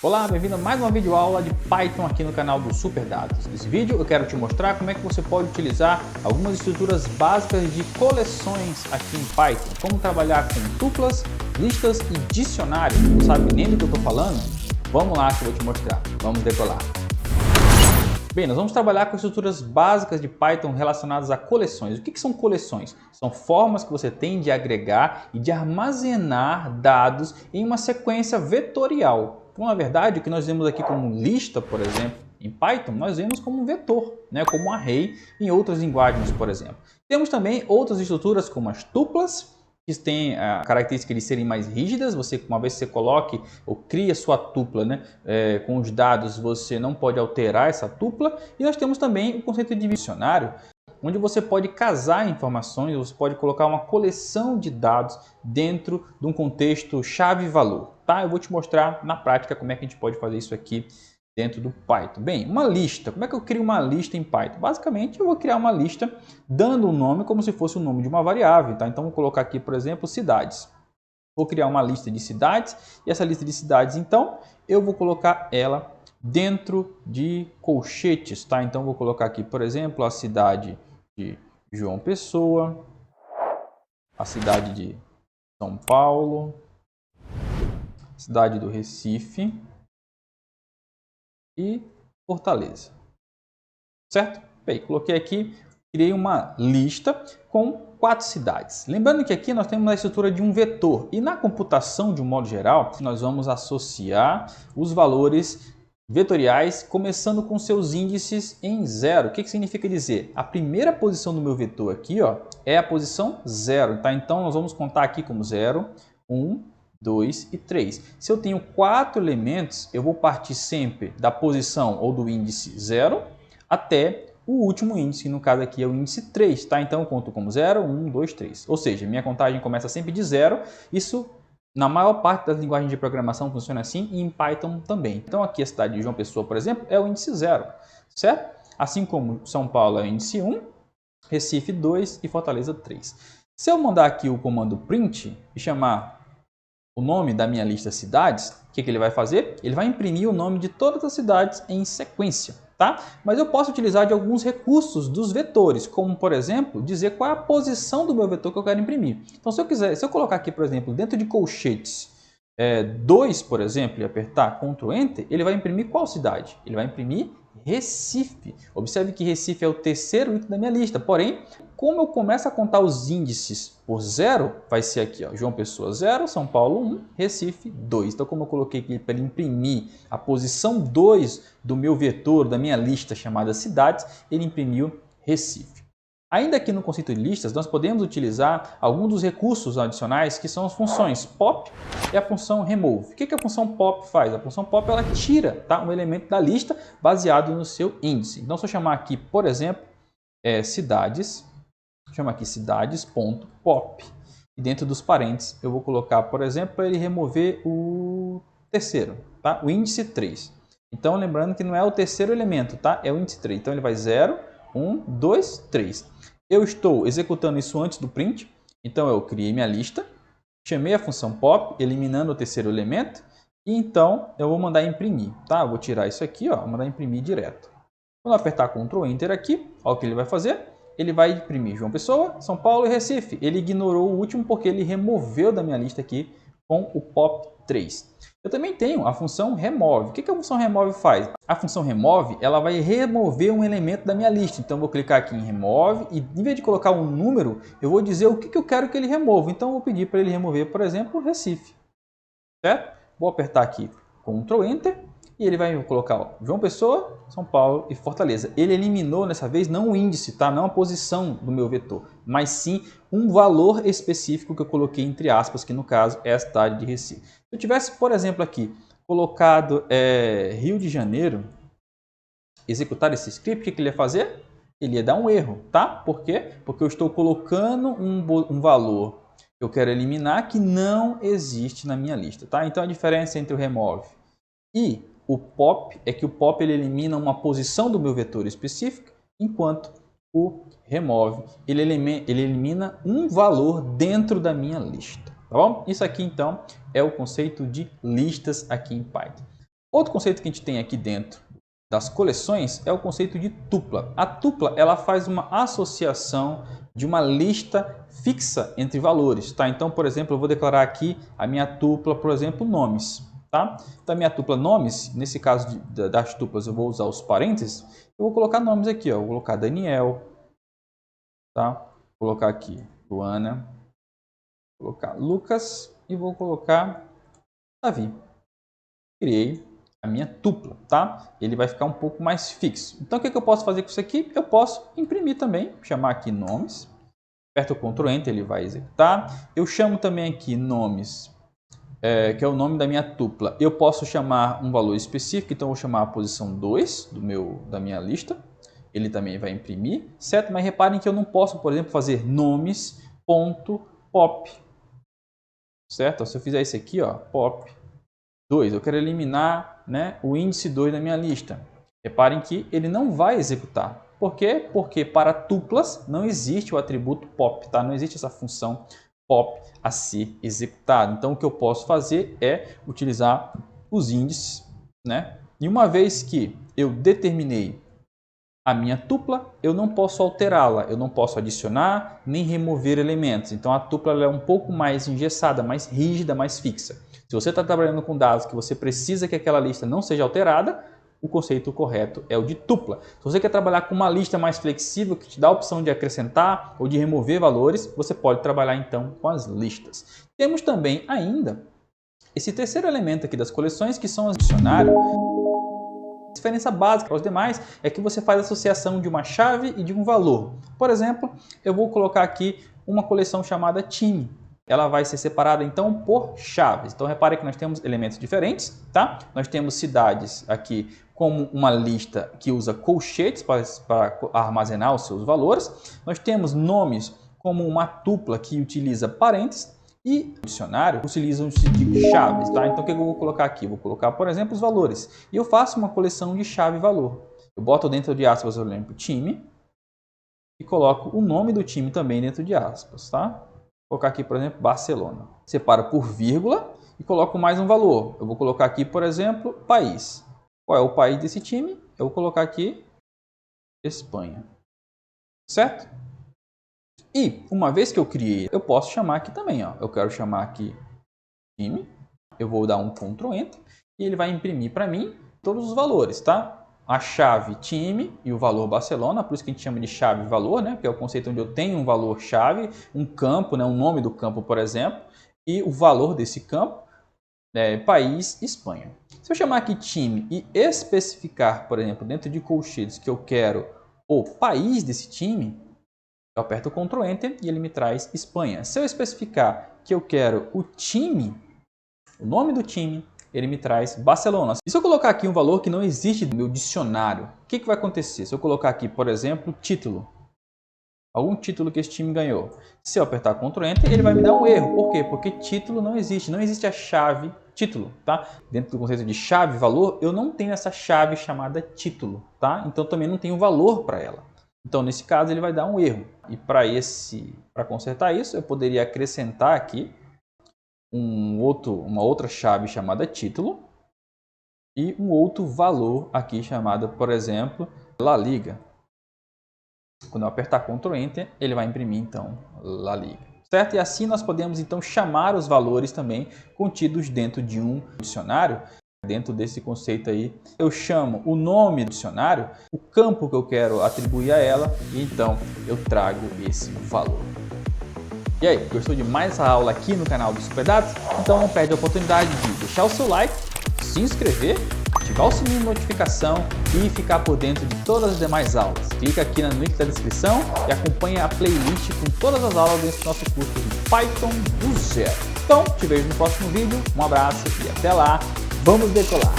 Olá, bem-vindo a mais uma videoaula de Python aqui no canal do Superdados. Nesse vídeo eu quero te mostrar como é que você pode utilizar algumas estruturas básicas de coleções aqui em Python. Como trabalhar com tuplas, listas e dicionários. Não sabe nem do que eu estou falando? Vamos lá que eu vou te mostrar. Vamos decolar. Bem, nós vamos trabalhar com estruturas básicas de Python relacionadas a coleções. O que são coleções? São formas que você tem de agregar e de armazenar dados em uma sequência vetorial. Então, na verdade, o que nós vemos aqui como lista, por exemplo, em Python, nós vemos como um vetor, como um array em outras linguagens, por exemplo. Temos também outras estruturas como as tuplas, que têm a característica de serem mais rígidas. Uma vez que você coloque ou cria sua tupla com os dados, você não pode alterar essa tupla. E nós temos também o conceito de dicionário, onde você pode casar informações, você pode colocar uma coleção de dados dentro de um contexto chave-valor. Tá? Eu vou te mostrar na prática como é que a gente pode fazer isso aqui dentro do Python. Bem, uma lista. Como é que eu crio uma lista em Python? Basicamente, eu vou criar uma lista dando um nome como se fosse o nome de uma variável. Tá? Então, vou colocar aqui, por exemplo, cidades. Vou criar uma lista de cidades e essa lista de cidades, então, eu vou colocar ela dentro de colchetes. Tá? Então, vou colocar aqui, por exemplo, a cidade de João Pessoa, a cidade de São Paulo, a cidade do Recife e Fortaleza, certo? Bem, coloquei aqui, criei uma lista com 4 cidades. Lembrando que aqui nós temos a estrutura de um vetor e na computação, de um modo geral, nós vamos associar os valores vetoriais começando com seus índices em 0. O que significa dizer? A primeira posição do meu vetor aqui é a posição 0. Tá? Então nós vamos contar aqui como 0, 1, 2 e 3. Se eu tenho 4 elementos, eu vou partir sempre da posição ou do índice 0 até o último índice, que no caso aqui é o índice 3. Tá? Então eu conto como 0, 1, 2, 3. Ou seja, minha contagem começa sempre de 0. Isso na maior parte das linguagens de programação funciona assim e em Python também. Então aqui a cidade de João Pessoa, por exemplo, é o índice 0, certo? Assim como São Paulo é o índice 1, Recife 2 e Fortaleza 3. Se eu mandar aqui o comando print e chamar o nome da minha lista cidades, o que ele vai fazer? Ele vai imprimir o nome de todas as cidades em sequência. Tá? Mas eu posso utilizar de alguns recursos dos vetores, como por exemplo, dizer qual é a posição do meu vetor que eu quero imprimir. Então se eu colocar aqui, por exemplo, dentro de colchetes 2, por exemplo, e apertar Ctrl Enter, ele vai imprimir qual cidade? Ele vai imprimir Recife. Observe que Recife é o terceiro item da minha lista, porém, como eu começo a contar os índices por 0, vai ser aqui, João Pessoa 0, São Paulo 1, Recife 2. Então, como eu coloquei aqui para ele imprimir a posição 2 do meu vetor, da minha lista chamada cidades, ele imprimiu Recife. Ainda aqui no conceito de listas, nós podemos utilizar alguns dos recursos adicionais que são as funções pop e a função remove. O que a função pop faz? A função pop ela tira um elemento da lista baseado no seu índice. Então, se eu chamar aqui, por exemplo, cidades, chama aqui cidades.pop. E dentro dos parênteses eu vou colocar, por exemplo, para ele remover o terceiro, tá? O índice 3. Então, lembrando que não é o terceiro elemento, tá? É o índice 3. Então, ele vai 0, 1, 2, 3. Eu estou executando isso antes do print. Então, eu criei minha lista, chamei a função pop, eliminando o terceiro elemento. E então, eu vou mandar imprimir, tá? Eu vou tirar isso aqui, vou mandar imprimir direto. Quando eu apertar Ctrl Enter aqui, olha o que ele vai fazer. Ele vai imprimir João Pessoa, São Paulo e Recife. Ele ignorou o último porque ele removeu da minha lista aqui com o pop 3. Eu também tenho a função remove. O que a função remove faz? A função remove ela vai remover um elemento da minha lista. Então eu vou clicar aqui em remove e em vez de colocar um número, eu vou dizer o que eu quero que ele remova. Então eu vou pedir para ele remover, por exemplo, Recife. Certo? Vou apertar aqui Ctrl Enter. E ele vai colocar João Pessoa, São Paulo e Fortaleza. Ele eliminou dessa vez não o índice, tá? Não a posição do meu vetor, mas sim um valor específico que eu coloquei entre aspas, que no caso é a cidade de Recife. Se eu tivesse, por exemplo, aqui colocado Rio de Janeiro, executar esse script, o que ele ia fazer? Ele ia dar um erro, tá? Por quê? Porque eu estou colocando um valor que eu quero eliminar que não existe na minha lista, tá? Então a diferença entre o remove e o pop é que o pop ele elimina uma posição do meu vetor específico, enquanto o remove ele elimina um valor dentro da minha lista. Tá bom? Isso aqui então é o conceito de listas aqui em Python. Outro conceito que a gente tem aqui dentro das coleções é o conceito de tupla. A tupla ela faz uma associação de uma lista fixa entre valores, tá? Então, por exemplo, eu vou declarar aqui a minha tupla, por exemplo, nomes, tá? Então, a minha tupla nomes, nesse caso das tuplas eu vou usar os parênteses, eu vou colocar nomes aqui, ó. Eu vou colocar Daniel, tá? Vou colocar aqui Luana, vou colocar Lucas e vou colocar Davi. Criei a minha tupla, tá? Ele vai ficar um pouco mais fixo. Então, o que eu posso fazer com isso aqui? Eu posso imprimir também, chamar aqui nomes, aperto o Ctrl Enter, ele vai executar. Eu chamo também aqui nomes, que é o nome da minha tupla. Eu posso chamar um valor específico, então eu vou chamar a posição 2 da minha lista. Ele também vai imprimir, certo? Mas reparem que eu não posso, por exemplo, fazer nomes.pop, certo? Se eu fizer isso aqui, ó, pop 2, eu quero eliminar, né, o índice 2 da minha lista. Reparem que ele não vai executar. Por quê? Porque para tuplas não existe o atributo pop, tá? Não existe essa função pop a ser executado. Então o que eu posso fazer é utilizar os índices, né? E uma vez que eu determinei a minha tupla, eu não posso alterá-la, eu não posso adicionar nem remover elementos. Então a tupla ela é um pouco mais engessada, mais rígida, mais fixa. Se você está trabalhando com dados que você precisa que aquela lista não seja alterada, o conceito correto é o de tupla. Se você quer trabalhar com uma lista mais flexível, que te dá a opção de acrescentar ou de remover valores, você pode trabalhar então com as listas. Temos também ainda esse terceiro elemento aqui das coleções, que são os dicionários. A diferença básica para os demais é que você faz a associação de uma chave e de um valor. Por exemplo, eu vou colocar aqui uma coleção chamada time. Ela vai ser separada então por chaves. Então repare que nós temos elementos diferentes, tá? Nós temos cidades aqui como uma lista que usa colchetes para armazenar os seus valores. Nós temos nomes como uma tupla que utiliza parênteses e o dicionário utilizam-se de chaves, tá? Então o que eu vou colocar aqui? Vou colocar, por exemplo, os valores. E eu faço uma coleção de chave e valor. Eu boto dentro de aspas, eu lembro time e coloco o nome do time também dentro de aspas, tá? Vou colocar aqui, por exemplo, Barcelona. Separo por vírgula e coloco mais um valor. Eu vou colocar aqui, por exemplo, país. Qual é o país desse time? Eu vou colocar aqui Espanha. Certo? E uma vez que eu criei, eu posso chamar aqui também, ó. Eu quero chamar aqui time. Eu vou dar um Ctrl Enter e ele vai imprimir para mim todos os valores, tá? A chave time e o valor Barcelona, por isso que a gente chama de chave e valor, né? Que é o conceito onde eu tenho um valor chave, um campo, né? Um nome do campo, por exemplo, e o valor desse campo, país, Espanha. Se eu chamar aqui time e especificar, por exemplo, dentro de colchetes que eu quero o país desse time, eu aperto o Ctrl Enter e ele me traz Espanha. Se eu especificar que eu quero o time, o nome do time, ele me traz Barcelona. E se eu colocar aqui um valor que não existe no meu dicionário, o que vai acontecer? Se eu colocar aqui, por exemplo, título, algum título que esse time ganhou. Se eu apertar Ctrl Enter, ele vai me dar um erro. Por quê? Porque título não existe a chave título, tá? Dentro do conceito de chave valor, eu não tenho essa chave chamada título, tá? Então também não tenho valor para ela. Então nesse caso ele vai dar um erro. E para consertar isso, eu poderia acrescentar aqui uma outra chave chamada título e um outro valor aqui chamado, por exemplo, La Liga. Quando eu apertar Ctrl Enter, ele vai imprimir então La Liga. Certo? E assim nós podemos então chamar os valores também contidos dentro de um dicionário. Dentro desse conceito aí, eu chamo o nome do dicionário, o campo que eu quero atribuir a ela, e então eu trago esse valor. E aí, gostou de mais essa aula aqui no canal do Superdados? Então não perde a oportunidade de deixar o seu like, se inscrever, ativar o sininho de notificação e ficar por dentro de todas as demais aulas. Clica aqui no link da descrição e acompanha a playlist com todas as aulas desse nosso curso de Python do zero. Então, te vejo no próximo vídeo, um abraço e até lá, vamos decolar!